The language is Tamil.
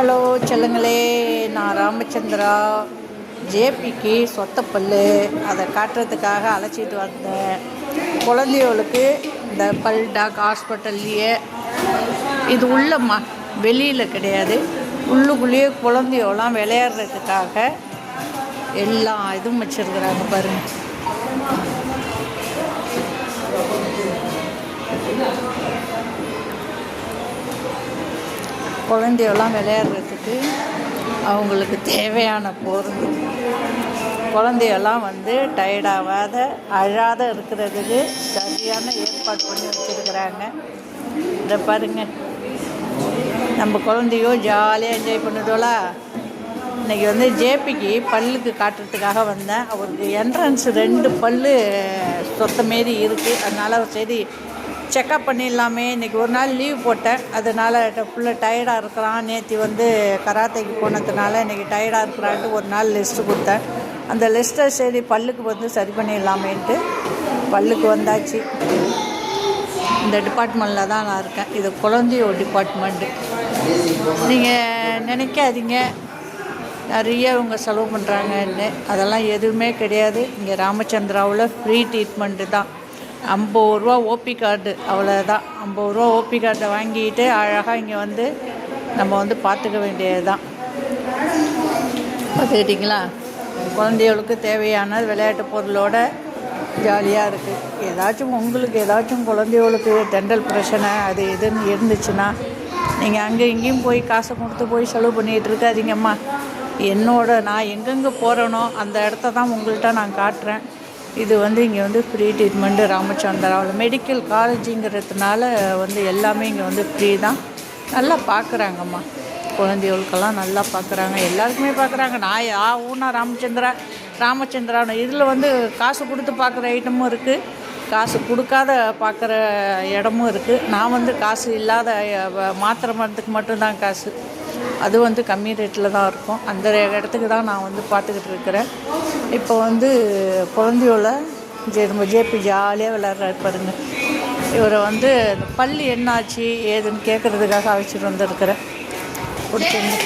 ஹலோ செல்லுங்களே, நான் ராமச்சந்திரா. ஜேபிக்கு சொத்த பல்லு அதை காட்டுறதுக்காக அழைச்சிட்டு வந்தேன். குழந்தைகளுக்கு இந்த பல் டாக் ஹாஸ்பிட்டல்லையே இது உள்ளம்மா, வெளியில் கிடையாது, உள்ளுக்குள்ளேயே குழந்தையோலாம் விளையாடுறதுக்காக எல்லா இதுவும் வச்சுருக்குறாங்க பாருங்கள். குழந்தையெல்லாம் விளையாடுறதுக்கு அவங்களுக்கு தேவையான பொருள். குழந்தையெல்லாம் டயர்டாகாத அழாத இருக்கிறதுக்கு சரியான ஏற்பாடு பண்ணி வச்சுருக்குறாங்க. இதை பாருங்கள், நம்ம குழந்தையோ ஜாலியாக என்ஜாய் பண்ணுதோலா. இன்றைக்கி ஜேபிக்கு பல்லுக்கு காட்டுறதுக்காக வந்தேன். அவருக்கு என்ட்ரன்ஸ் 2 பல் சொத்த மாரி இருக்குது. அதனால் சரி செக்கப் பண்ணிடலாமே. இன்றைக்கி ஒரு நாள் லீவ் போட்டேன், அதனால் ஃபுல்லாக டயர்டாக இருக்கிறான். நேற்று கராத்தைக்கு போனதுனால இன்றைக்கி டயர்டாக இருக்கிறான்ட்டு ஒரு நாள் லிஸ்ட்டு கொடுத்தேன். அந்த லிஸ்ட்டை சரி பல்லுக்கு சரி பண்ணிடலாமேன்ட்டு பல்லுக்கு வந்தாச்சு. இந்த டிபார்ட்மெண்ட்டில் தான் நான் இருக்கேன். இது குழந்தையோ டிபார்ட்மெண்ட்டு. நீங்கள் நினைக்காதீங்க நிறைய இவங்க செலவு பண்ணுறாங்கன்னு. அதெல்லாம் எதுவுமே கிடையாது. இங்கே ராமச்சந்திராவில் ஃப்ரீ ட்ரீட்மெண்ட்டு தான். 50 ரூபா ஓபி கார்டு, அவ்வளோதான். 50 ரூபா ஓபி கார்டை வாங்கிட்டு அழகாக இங்கே நம்ம பார்த்துக்க வேண்டியது தான். பார்த்துக்கிட்டிங்களா, குழந்தைகளுக்கு தேவையான விளையாட்டு பொருளோட ஜாலியாக இருக்குது. உங்களுக்கு ஏதாச்சும் குழந்தைகளுக்கு டெண்டல் பிரச்சனை அது இதுன்னு இருந்துச்சுன்னா நீங்கள் அங்கே இங்கேயும் போய் காசை கொடுத்து போய் செலவு பண்ணிகிட்டு இருக்காதீங்கம்மா. நான் எங்கெங்கே போகிறேனோ அந்த இடத்த தான் உங்கள்கிட்ட நான் காட்டுறேன். இது இங்கே ஃப்ரீ ட்ரீட்மெண்ட்டு ராமச்சந்திராவில் மெடிக்கல் காலேஜுங்கிறதுனால எல்லாமே இங்கே ஃப்ரீ தான். நல்லா பார்க்குறாங்கம்மா, குழந்தைகளுக்கெல்லாம் நல்லா பார்க்குறாங்க, எல்லாருக்குமே பார்க்குறாங்க. நான் ஊனா ராமச்சந்திரான்னு இதில் காசு கொடுத்து பார்க்குற ஐட்டமும் இருக்குது, காசு கொடுக்காத பார்க்குற இடமும் இருக்குது. நான் காசு இல்லாத மாத்திரை மருந்துக்கு மட்டும்தான் காசு, அது கம்மி ரேட்டில் தான் இருக்கும். அந்த இடத்துக்கு தான் நான் பார்த்துக்கிட்டு இருக்கிறேன். இப்போ குழந்தையோட நம்ம ஜேபி ஜாலியாக விளையாடுறாரு பாருங்கள். இவரை பல் என்னாச்சு ஏதுன்னு கேட்குறதுக்காக அழைச்சிட்டு வந்துருக்கிறேன். பிடிச்சிருந்து